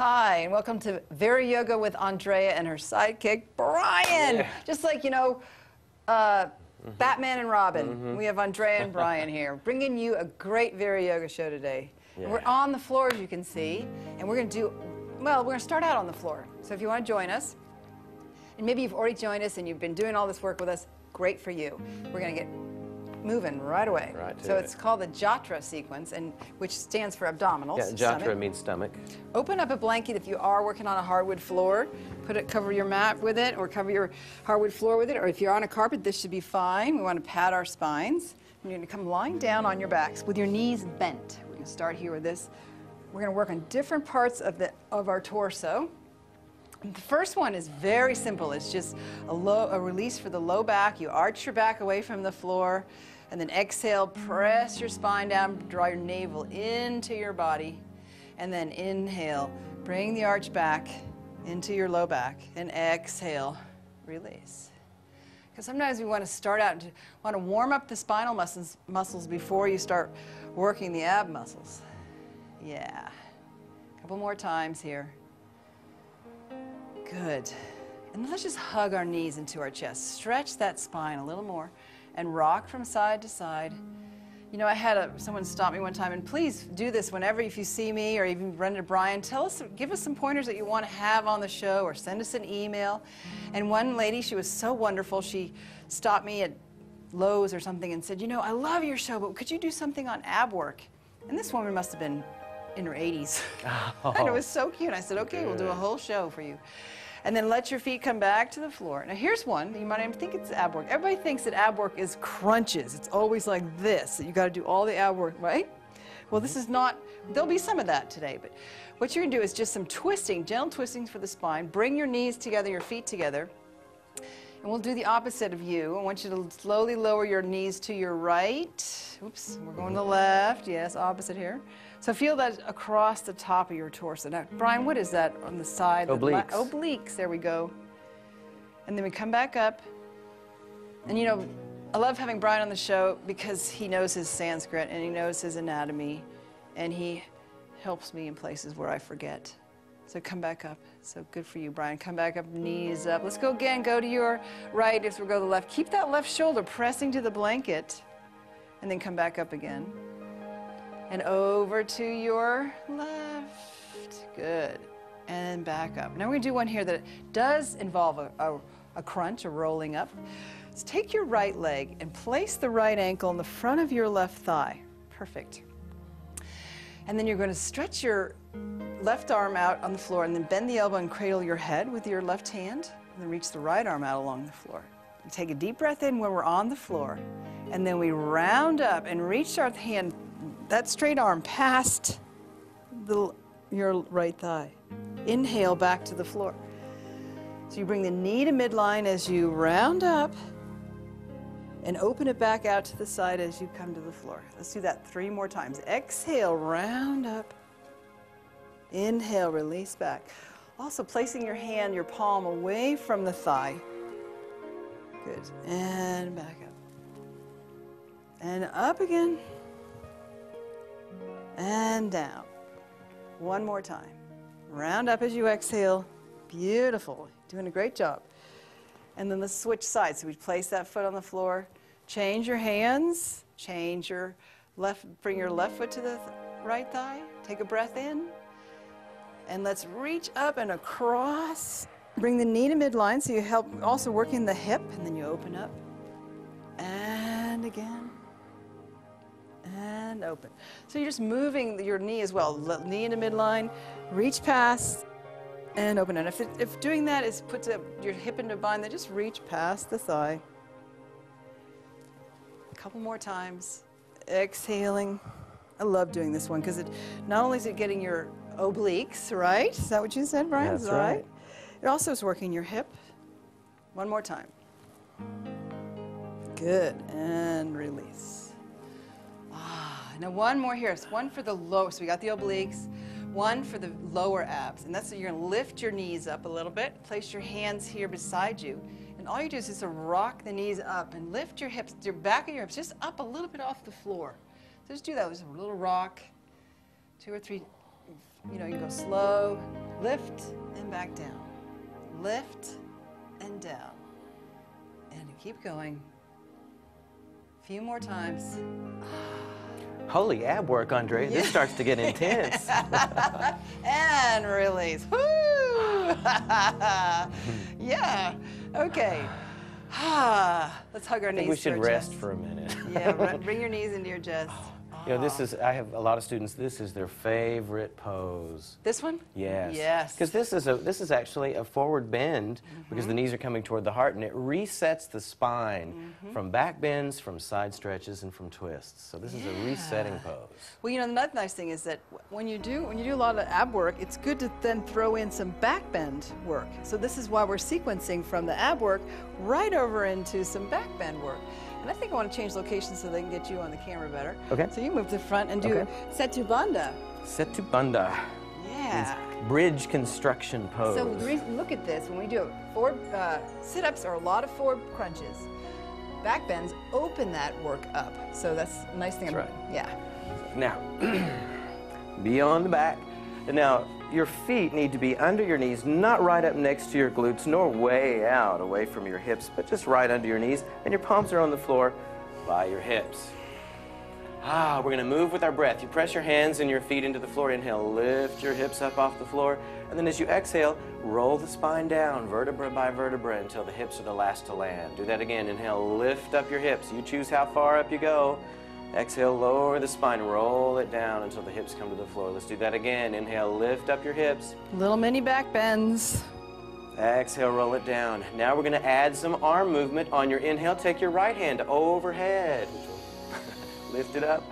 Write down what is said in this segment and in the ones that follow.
Hi, and welcome to VariYoga with Andrea and her sidekick, Bryan. Yeah. Just like, Batman and Robin. We have Andrea and Bryan here, bringing you a great VariYoga show today. Yeah. We're on the floor, as you can see, and we're going to do, well, we're going to start out on the floor. So if you want to join us, and maybe you've already joined us and you've been doing all this work with us, great for you. We're going to get moving right away. So it's called the Jatra sequence, and which stands for abdominals. Yeah, Jatra means stomach. Open up a blanket if you are working on a hardwood floor. Cover your mat with it, or cover your hardwood floor with it, or if you're on a carpet, this should be fine. We want to pad our spines. You're going to come lying down on your backs with your knees bent. We're going to start here with this. We're going to work on different parts of our torso. And the first one is very simple. It's just a release for the low back. You arch your back away from the floor, and then exhale, press your spine down, draw your navel into your body, and then inhale, bring the arch back into your low back, and exhale, release. Because sometimes we want to start out and want to warm up the spinal muscles before you start working the ab muscles. Yeah. A couple more times here. Good. And let's just hug our knees into our chest. Stretch that spine a little more and rock from side to side. You know, I had someone stop me one time, and please do this whenever, if you see me or even run into Bryan, give us some pointers that you want to have on the show, or send us an email. And one lady, she was so wonderful, she stopped me at Lowe's or something and said, you know, I love your show, but could you do something on ab work? And this woman must have been in her 80s. Oh, and it was so cute. I said, okay, we'll do a whole show for you. And then let your feet come back to the floor. Now here's one, you might even think it's ab work. Everybody thinks that ab work is crunches. It's always like this, that you got to do all the ab work, right? Well, this is not, there'll be some of that today, but what you're going to do is just some twisting, gentle twistings for the spine. Bring your knees together, your feet together, and we'll do the opposite of you. I want you to slowly lower your knees to your right. Oops, we're going to the left. Yes, opposite here. So feel that across the top of your torso. Now, Bryan, what is that on the side? Obliques. Obliques, there we go. And then we come back up. And you know, I love having Bryan on the show because he knows his Sanskrit and he knows his anatomy, and he helps me in places where I forget. So come back up. So good for you, Bryan. Come back up, knees up. Let's go again. Go to your right as we go to the left. Keep that left shoulder pressing to the blanket, and then come back up again. And over to your left. Good. And back up. Now we're going to do one here that does involve a crunch, a rolling up. So take your right leg and place the right ankle in the front of your left thigh. Perfect. And then you're going to stretch your left arm out on the floor, and then bend the elbow and cradle your head with your left hand, and then reach the right arm out along the floor. And take a deep breath in when we're on the floor, and then we round up and reach our hand, that straight arm, past your right thigh. Inhale back to the floor. So you bring the knee to midline as you round up, and open it back out to the side as you come to the floor. Let's do that 3 more times. Exhale, round up. Inhale, release back. Also placing your hand, your palm away from the thigh. Good. And back up. And up again. And down. One more time. Round up as you exhale. Beautiful. Doing a great job. And then let's switch sides. So we place that foot on the floor. Change your hands. Change your left, bring your left foot to the right thigh. Take a breath in. And let's reach up and across. Bring the knee to midline so you help also working the hip, and then you open up. And again. And open. So you're just moving your knee as well. Knee into midline, reach past, and open it. If doing that is puts your hip into a bind, then just reach past the thigh. A couple more times. Exhaling. I love doing this one because it not only is it getting your obliques, right? Is that what you said, Bryan? That's right. It also is working your hip. One more time. Good. And release. Now one more here. It's one for the lower. So we got the obliques. One for the lower abs. And that's so you're going to lift your knees up a little bit. Place your hands here beside you. And all you do is just rock the knees up and lift your hips, your back of your hips, just up a little bit off the floor. So just do that with a little rock. 2 or 3, you know, you go slow, Lift and back down. Lift and down. And keep going. A few more times. Holy ab work, Andrea. This starts to get intense. And release. Woo! Yeah. Okay. Let's hug our knees. I think we should to our rest chest. for a minute. Yeah, bring your knees into your chest. You know, I have a lot of students, this is their favorite pose. This one? Yes. Yes. Because this is actually a forward bend because the knees are coming toward the heart, and it resets the spine from back bends, from side stretches, and from twists. So this is a resetting pose. Well, you know, another nice thing is that when you do a lot of ab work, it's good to then throw in some back bend work. So this is why we're sequencing from the ab work right over into some back bend work. And I think I want to change locations so they can get you on the camera better. Okay. So you move to the front and do Setu Bandha. Setu Bandha. Yeah. Means bridge construction pose. So the reason, look at this, when we do forward sit-ups or a lot of forward crunches, back bends open that work up. So that's a nice thing. That's right. Yeah. Now, be on the back. And now, your feet need to be under your knees, not right up next to your glutes, nor way out away from your hips, but just right under your knees, and your palms are on the floor by your hips. We're going to move with our breath. You press your hands and your feet into the floor. Inhale, lift your hips up off the floor, and then as you exhale, roll the spine down, vertebra by vertebra, until the hips are the last to land. Do that again. Inhale, lift up your hips. You choose how far up you go. Exhale, lower the spine, roll it down until the hips come to the floor. Let's do that again. Inhale, lift up your hips. Little mini back bends. Exhale, roll it down. Now we're going to add some arm movement. On your inhale, take your right hand overhead. Lift it up.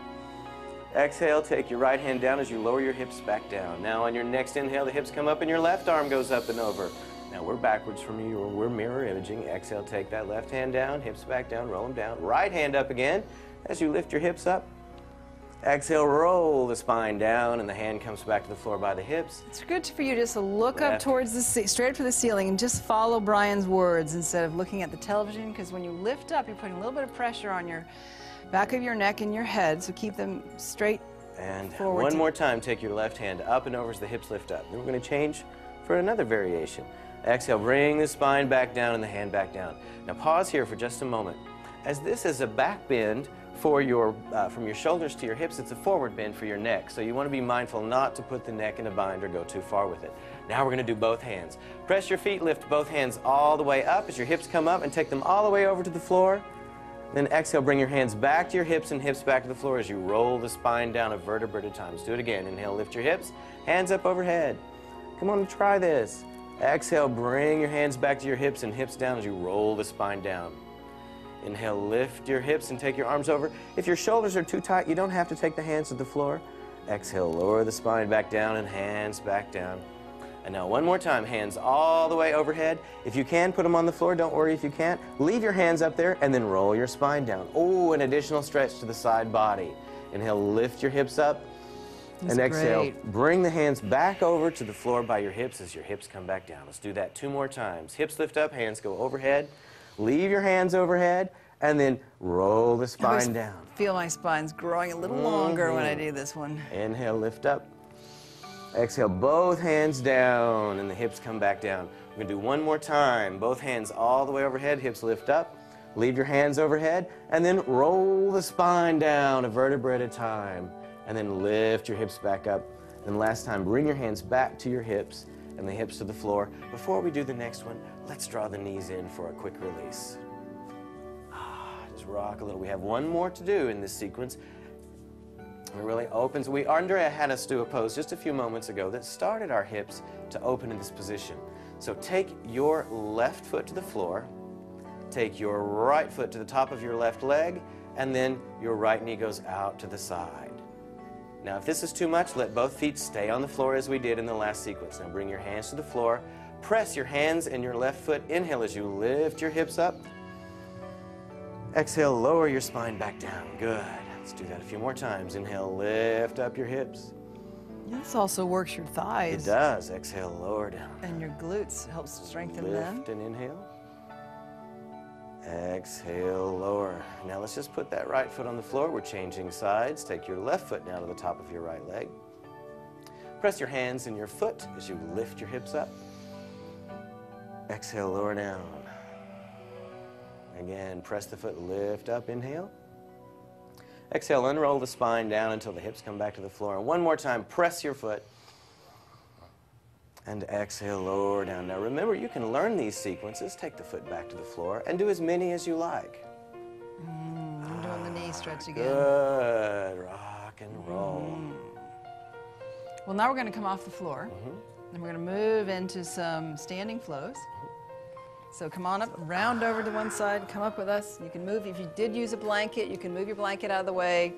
Exhale, take your right hand down as you lower your hips back down. Now on your next inhale, the hips come up and your left arm goes up and over. Now we're backwards from you, or we're mirror imaging. Exhale, take that left hand down, hips back down, roll them down. Right hand up again. As you lift your hips up, exhale, roll the spine down, and the hand comes back to the floor by the hips. It's good for you just to look up towards the straight for the ceiling and just follow Bryan's words instead of looking at the television, because when you lift up, you're putting a little bit of pressure on your back of your neck and your head, so keep them straight and forward. One more time, take your left hand up and over as the hips lift up. Then we're going to change for another variation. Exhale, bring the spine back down and the hand back down. Now pause here for just a moment. As this is a back bend, for your, from your shoulders to your hips, it's a forward bend for your neck. So you want to be mindful not to put the neck in a bind or go too far with it. Now we're going to do both hands. Press your feet, lift both hands all the way up as your hips come up, and take them all the way over to the floor. Then exhale, bring your hands back to your hips and hips back to the floor as you roll the spine down a vertebra at a time. Let's do it again. Inhale, lift your hips, hands up overhead. Come on, try this. Exhale, bring your hands back to your hips and hips down as you roll the spine down. Inhale, lift your hips and take your arms over. If your shoulders are too tight, you don't have to take the hands to the floor. Exhale, lower the spine back down and hands back down. And now one more time, hands all the way overhead. If you can, put them on the floor. Don't worry if you can't. Leave your hands up there and then roll your spine down. Oh, an additional stretch to the side body. Inhale, lift your hips up. And exhale, bring the hands back over to the floor by your hips as your hips come back down. Let's do that 2 more times. Hips lift up, hands go overhead. Leave your hands overhead, and then roll the spine down. I feel my spine's growing a little longer when I do this one. Inhale, lift up. Exhale, both hands down, and the hips come back down. We're going to do one more time. Both hands all the way overhead, hips lift up. Leave your hands overhead, and then roll the spine down a vertebra at a time. And then lift your hips back up. And last time, bring your hands back to your hips and the hips to the floor. Before we do the next one, let's draw the knees in for a quick release. Just rock a little. We have one more to do in this sequence. It really opens. Andrea had us do a pose just a few moments ago that started our hips to open in this position. So take your left foot to the floor, take your right foot to the top of your left leg, and then your right knee goes out to the side. Now, if this is too much, let both feet stay on the floor as we did in the last sequence. Now, bring your hands to the floor. Press your hands and your left foot. Inhale as you lift your hips up. Exhale, lower your spine back down. Good. Let's do that a few more times. Inhale, lift up your hips. This also works your thighs. It does. Exhale, lower down. And your glutes helps strengthen them. Lift and inhale. Exhale, lower. Now let's just put that right foot on the floor. We're changing sides. Take your left foot now to the top of your right leg. Press your hands and your foot as you lift your hips up. Exhale, lower down. Again, press the foot, lift up, inhale. Exhale, unroll the spine down until the hips come back to the floor. And one more time, press your foot. And exhale, lower down. Now remember, you can learn these sequences. Take the foot back to the floor and do as many as you like. I'm doing the knee stretch again. Good. Rock and roll. Well, now we're going to come off the floor. And we're going to move into some standing flows. So come on up, round over to one side, come up with us. You can move, if you did use a blanket, you can move your blanket out of the way.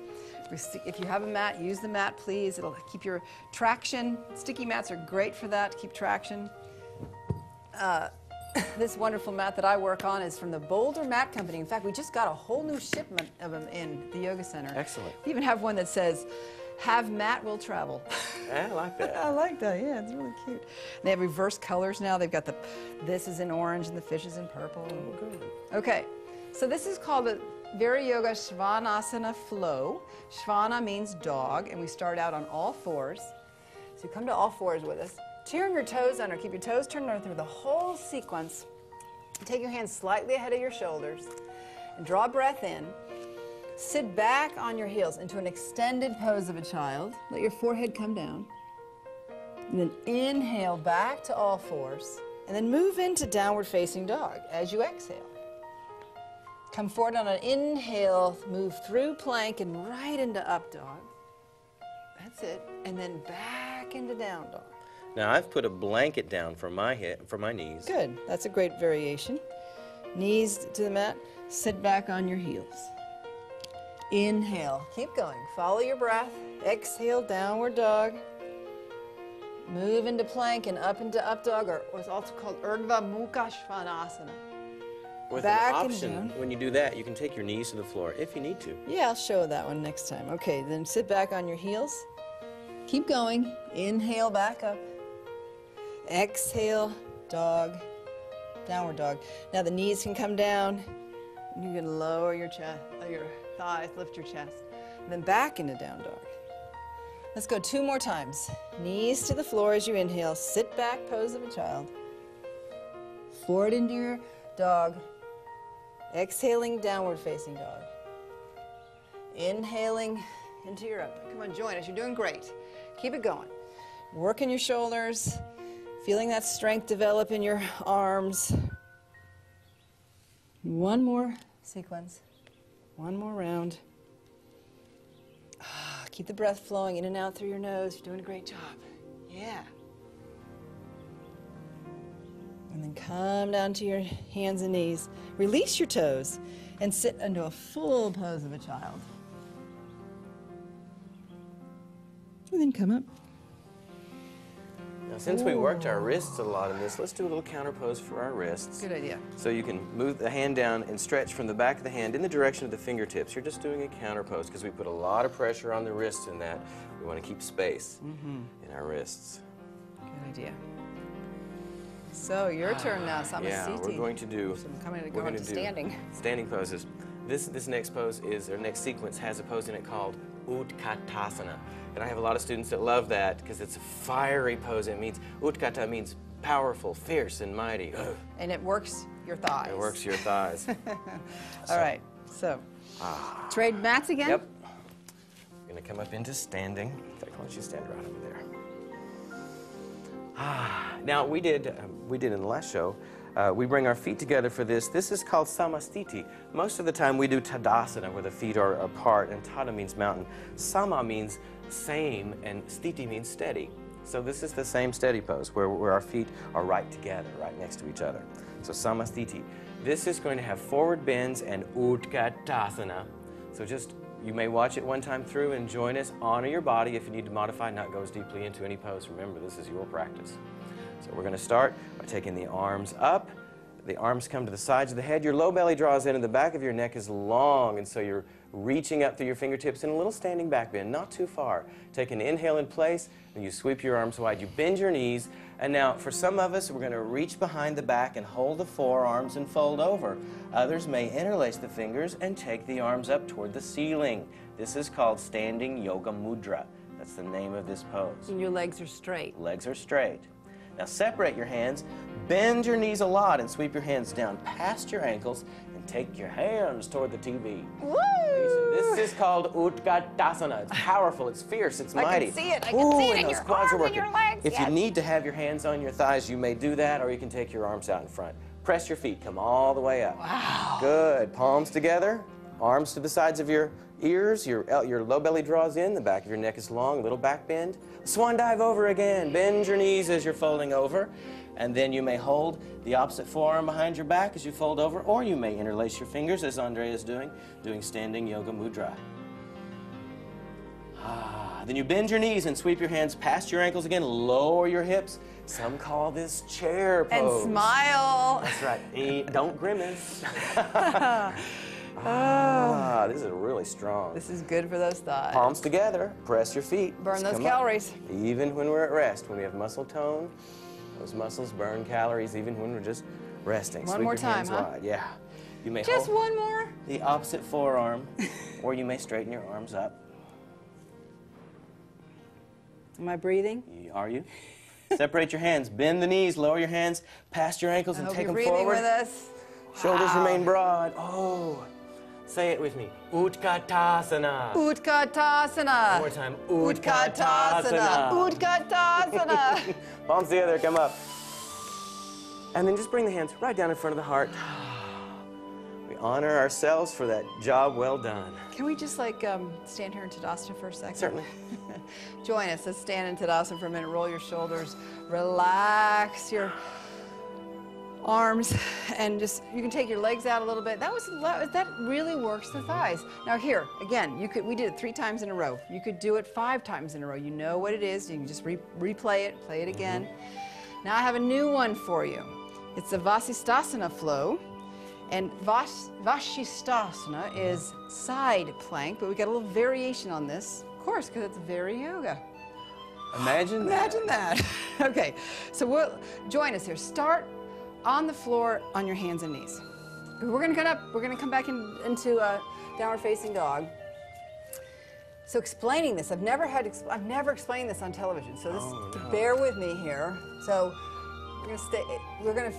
If you have a mat, use the mat, please. It'll keep your traction. Sticky mats are great for that, to keep traction. This wonderful mat that I work on is from the Boulder Mat Company. In fact, we just got a whole new shipment of them in the Yoga Center. Excellent. We even have one that says, "Have mat, will travel." Yeah, I like that. I like that, yeah, it's really cute. They have reverse colors now. They've got this is in orange and the fish is in purple. Oh, good. Okay, so this is called the VariYoga Svanasana flow. Svana means dog, and we start out on all fours. So you come to all fours with us. Turn your toes under, keep your toes turned under through the whole sequence. Take your hands slightly ahead of your shoulders and draw a breath in. Sit back on your heels into an extended pose of a child. Let your forehead come down. And then inhale back to all fours. And then move into downward facing dog as you exhale. Come forward on an inhale, move through plank and right into up dog. That's it. And then back into down dog. Now I've put a blanket down for my knees. Good. That's a great variation. Knees to the mat. Sit back on your heels. Inhale. Keep going. Follow your breath. Exhale, downward dog. Move into plank and up into up dog, or what's also called Urdhva Mukha Svanasana. With Back an and option, down. when you do that, you can take your knees to the floor if you need to. Yeah, I'll show that one next time. Okay, then sit back on your heels. Keep going. Inhale, back up. Exhale, dog. Downward dog. Now the knees can come down. You can lower your chest, your thighs, lift your chest. And then back into down dog. Let's go 2 more times. Knees to the floor as you inhale. Sit back, pose of a child. Forward into your dog. Exhaling, downward facing dog. Inhaling into your up. Come on, join us. You're doing great. Keep it going. Working your shoulders. Feeling that strength develop in your arms. One more sequence. One more round. Keep the breath flowing in and out through your nose. You're doing a great job. Yeah. And then come down to your hands and knees. Release your toes and sit into a full pose of a child. And then come up. Now, since we worked our wrists a lot in this, let's do a little counter pose for our wrists. Good idea. So you can move the hand down and stretch from the back of the hand in the direction of the fingertips. You're just doing a counter pose because we put a lot of pressure on the wrists in that. We want to keep space in our wrists. Good idea. So your turn now, Samasthiti. Yeah, we're going to do. We're going to standing. Standing poses. This next pose or next sequence has a pose in it called Utkatasana. And I have a lot of students that love that because it's a fiery pose. It means, Utkata means powerful, fierce, and mighty. And it works your thighs. It works your thighs. All right, so trade mats again. Yep. We're going to come up into standing. In fact, why don't you stand right over there? Now, we did in the last show, we bring our feet together for this. This is called Samasthiti. Most of the time we do Tadasana, where the feet are apart, and Tada means mountain. Sama means same, and Sthiti means steady. So this is the same steady pose, where our feet are right together, right next to each other. So Samasthiti. This is going to have forward bends and Utkatasana. So just, you may watch it one time through and join us. Honor your body. If you need to modify, not go as deeply into any pose. Remember, this is your practice. So we're going to start by taking the arms up. The arms come to the sides of the head. Your low belly draws in and the back of your neck is long, and so you're reaching up through your fingertips in a little standing back bend, not too far. Take an inhale in place, and you sweep your arms wide. You bend your knees, and now for some of us, we're going to reach behind the back and hold the forearms and fold over. Others may interlace the fingers and take the arms up toward the ceiling. This is called standing yoga mudra. That's the name of this pose. And your legs are straight. Legs are straight. Now separate your hands, bend your knees a lot, and sweep your hands down past your ankles, and take your hands toward the TV. Woo! This is called Utkatasana. It's powerful, it's fierce, it's mighty. I can see it. I can see it in those your quads are arms and working. your legs. If you Yes. need to have your hands on your thighs, you may do that, or you can take your arms out in front. Press your feet, come all the way up. Wow. Good. Palms together, arms to the sides of your ears, your low belly draws in, the back of your neck is long, little back bend. Swan dive over again. Bend your knees as you're folding over, and then you may hold the opposite forearm behind your back as you fold over, or you may interlace your fingers as Andrea is doing standing yoga mudra. Then you bend your knees and sweep your hands past your ankles again, lower your hips. Some call this chair pose. And smile. That's right. Don't grimace. This is really strong. This is good for those thighs. Palms together, press your feet. Burn Just those come up. calories. Even when we're at rest, when we have muscle tone, those muscles burn calories even when we're just resting. One Sweep more your time, hands huh? wide. Yeah. You may Just hold one more. the opposite forearm, or you may straighten your arms up. Am I breathing? Are you? Separate your hands, bend the knees, lower your hands past your ankles, and I hope take you're them breathing forward. with us. Shoulders Wow. remain broad. Oh, say it with me. Utkatasana. Utkatasana. One more time. Utkatasana. Utkatasana. Palms together, come up. And then just bring the hands right down in front of the heart. We honor ourselves for that job well done. Can we just like stand here in Tadasana for a second? Certainly. Join us. Let's stand in Tadasana for a minute. Roll your shoulders. Relax your arms, and just you can take your legs out a little bit. That really works the thighs. Now here again, we did it 3 times in a row. You could do it 5 times in a row. You know what it is. You can just replay it, play it again. Now I have a new one for you. It's the Vasishthasana flow. And Vasishthasana is side plank, but we got a little variation on this, of course, because it's VariYoga. Imagine that. Imagine that. Okay, so join us here. Start on the floor on your hands and knees. We're going to get up. We're going to come back into downward facing dog. So explaining this, I've never explained this on television. So bear with me here. So we're going to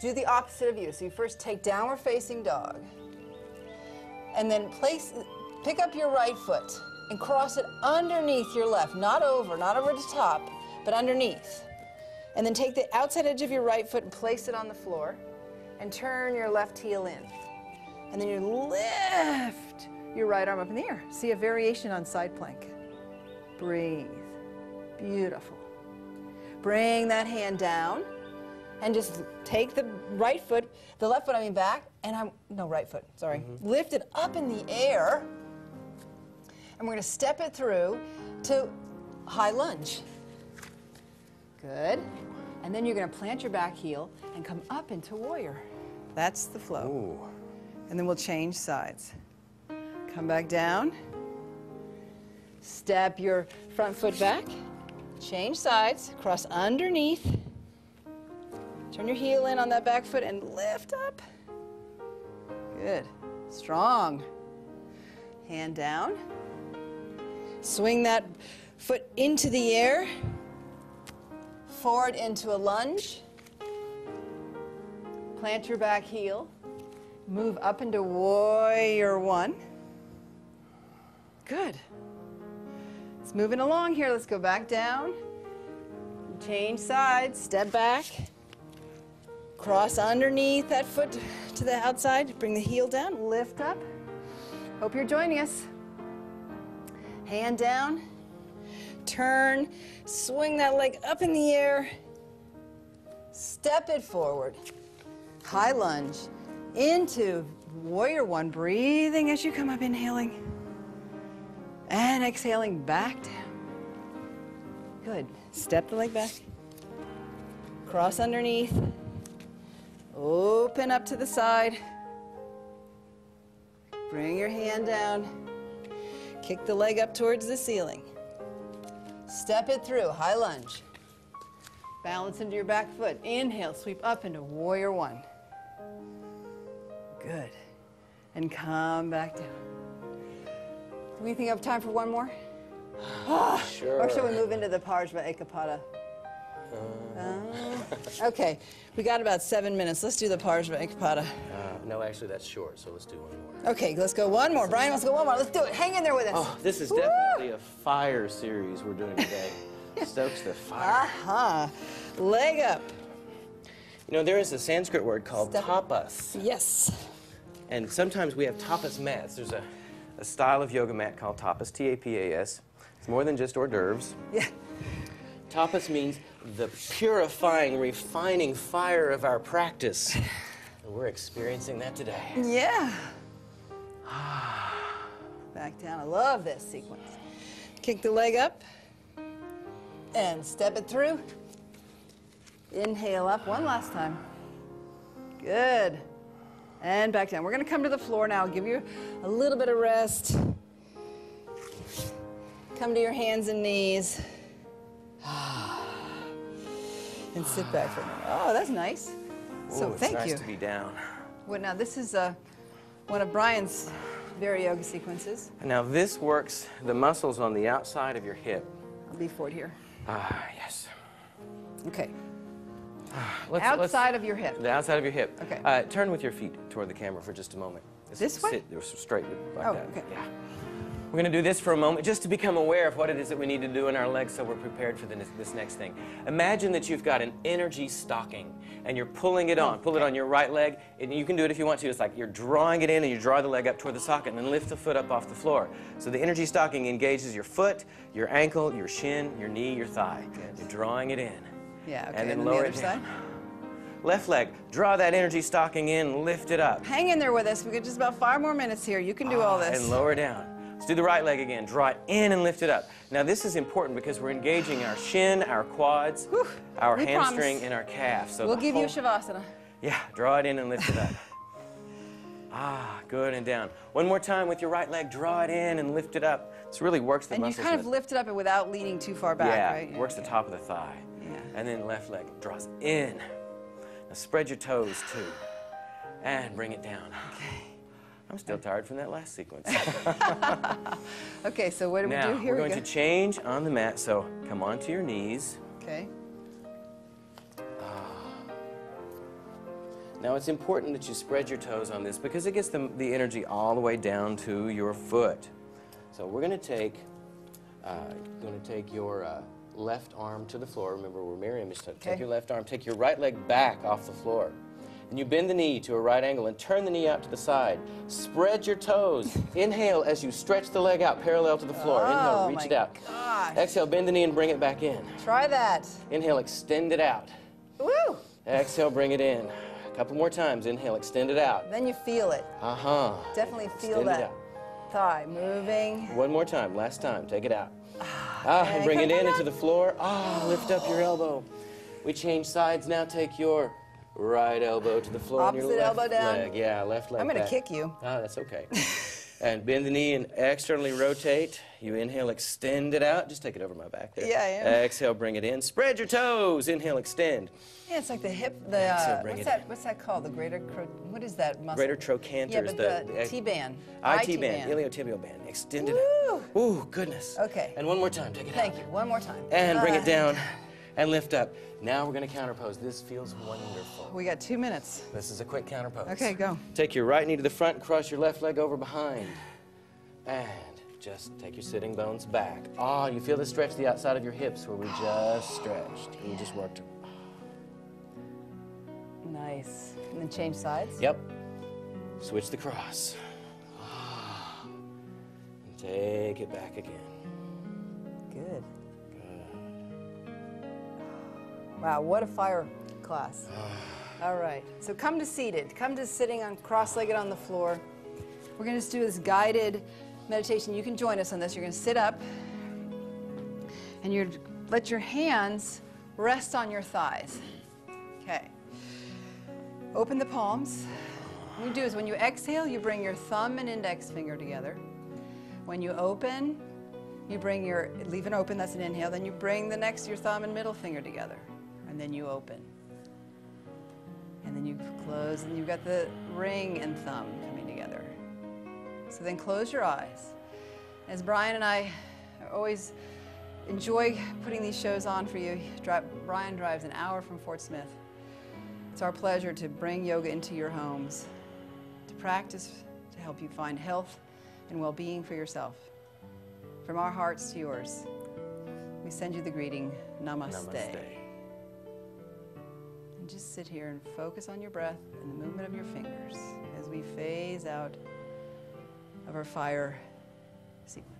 do the opposite of you. So you first take downward facing dog, and then pick up your right foot and cross it underneath your left, not over the top, but underneath. And then take the outside edge of your right foot and place it on the floor, and turn your left heel in. And then you lift your right arm up in the air. See a variation on side plank. Breathe. Beautiful. Bring that hand down. And just take the right foot, the left foot, back, and right foot, sorry. Lift it up in the air, and we're going to step it through to high lunge. Good. And then you're going to plant your back heel and come up into warrior. That's the flow. Ooh. And then we'll change sides. Come back down. Step your front foot back. Change sides. Cross underneath. Turn your heel in on that back foot and lift up. Good. Strong. Hand down. Swing that foot into the air. Forward into a lunge. Plant your back heel. Move up into warrior 1. Good. It's moving along here. Let's go back down. Change sides. Step back. Cross underneath that foot to the outside. Bring the heel down. Lift up. Hope you're joining us. Hand down. Turn. Swing that leg up in the air. Step it forward. High lunge. Into warrior 1. Breathing as you come up. Inhaling. And exhaling back down. Good. Step the leg back. Cross underneath. Open up to the side. Bring your hand down. Kick the leg up towards the ceiling. Step it through, high lunge. Balance into your back foot. Inhale, sweep up into warrior 1. Good. And come back down. Do we think I have time for one more? Sure. Or should we move into the Parshva Ekapada? Okay, we got about 7 minutes. Let's do the Parshva Ekapada. No, actually, that's short, so let's do one more. Okay, let's go one more. Brian wants to go one more. Let's do it. Hang in there with us. Oh, this is definitely a fire series we're doing today. Stokes the fire. Aha. Leg up. You know, there is a Sanskrit word called tapas. Yes. And sometimes we have tapas mats. There's a style of yoga mat called tapas, T-A-P-A-S. It's more than just hors d'oeuvres. Yeah. Tapas means the purifying, refining fire of our practice. And we're experiencing that today. Yeah. Back down. I love this sequence. Kick the leg up and step it through. Inhale up one last time. Good. And back down. We're going to come to the floor now. I'll give you a little bit of rest. Come to your hands and knees. And sit back for a minute. Oh, that's nice. So It's thank nice you. to be down. Well, now this is one of Brian's VariYoga sequences. Now this works the muscles on the outside of your hip. I'll be forward here. Yes. Okay. Outside of your hip. The outside of your hip. Okay. Turn with your feet toward the camera for just a moment. This way? Sit straight like Oh, that. okay. Yeah. We're going to do this for a moment just to become aware of what it is that we need to do in our legs so we're prepared for this next thing. Imagine that you've got an energy stocking and you're pulling it on. Pull it on your right leg. And you can do it if you want to. It's like you're drawing it in and you draw the leg up toward the socket and then lift the foot up off the floor. So the energy stocking engages your foot, your ankle, your shin, your knee, your thigh. You're drawing it in. Yeah, okay. And then the lower other it down. side. Left leg, draw that energy stocking in, lift it up. Hang in there with us. We got just about 5 more minutes here. You can do all this. And lower down. Let's do the right leg again. Draw it in and lift it up. Now this is important because we're engaging our shin, our quads, our We hamstring, promise. and our calf. So We'll the give you whole- Shavasana. Yeah, draw it in and lift it up. Good, and down. One more time with your right leg, draw it in and lift it up. This really works the And you muscles. kind in of the- lift it up without leaning too far back, yeah, right? works the top of the thigh. Yeah. And then left leg draws in. Now spread your toes too. And bring it down. Okay. I'm still tired from that last sequence. Okay, so what do we Now, do here? we're going to change on the mat, so come onto your knees. Okay. Now it's important that you spread your toes on this because it gets the energy all the way down to your foot. So we're going to take your left arm to the floor. Remember, we're mirror image. So take your left arm, take your right leg back off the floor. And you bend the knee to a right angle and turn the knee out to the side. Spread your toes. Inhale as you stretch the leg out parallel to the floor. Inhale, reach it out. Gosh. Exhale, bend the knee and bring it back in. Try that. Inhale, extend it out. Woo! Exhale, bring it in. A couple more times. Inhale, extend it out. Then you feel it. Definitely feel Extend it that out. thigh moving. One more time. Last time. Take it out. And bring it in into the floor. Lift up your elbow. We change sides now. Take your right elbow to the floor. Opposite and your left elbow down. leg. Yeah, left leg I'm going to back. kick you. That's okay. And bend the knee and externally rotate. You inhale, extend it out. Just take it over my back there. Yeah, I am. Exhale, bring it in. Spread your toes. Inhale, extend. Yeah, it's like the hip, Exhale, bring it in. what's that called? The what is that muscle? Greater trochanter Yeah, is but the T-band. IT band, iliotibial band. Extend it out. Ooh, goodness. Okay. And one more time. Take it out. Thank you. One more time. And bring it down and lift up. Now we're going to counterpose. This feels wonderful. We got 2 minutes. This is a quick counterpose. Okay, go. Take your right knee to the front, cross your left leg over behind. And just take your sitting bones back. You feel the stretch the outside of your hips where we just stretched. And we just worked. Nice. And then change sides? Yep. Switch the cross. And take it back again. Good. Wow, what a fire class. All right, so come to seated. Come to sitting on cross-legged on the floor. We're going to just do this guided meditation. You can join us on this. You're going to sit up and you let your hands rest on your thighs. Okay. Open the palms. What you do is when you exhale, you bring your thumb and index finger together. When you open, you bring leave it open, that's an inhale. Then you bring your thumb and middle finger together. And then you open. And then you close, and you've got the ring and thumb coming together. So then close your eyes. As Brian and I I always enjoy putting these shows on for you. Bryan drives an hour from Fort Smith. It's our pleasure to bring yoga into your homes, to practice, to help you find health and well-being for yourself. From our hearts to yours, we send you the greeting, Namaste. Namaste. And just sit here and focus on your breath and the movement of your fingers as we phase out of our fire sequence.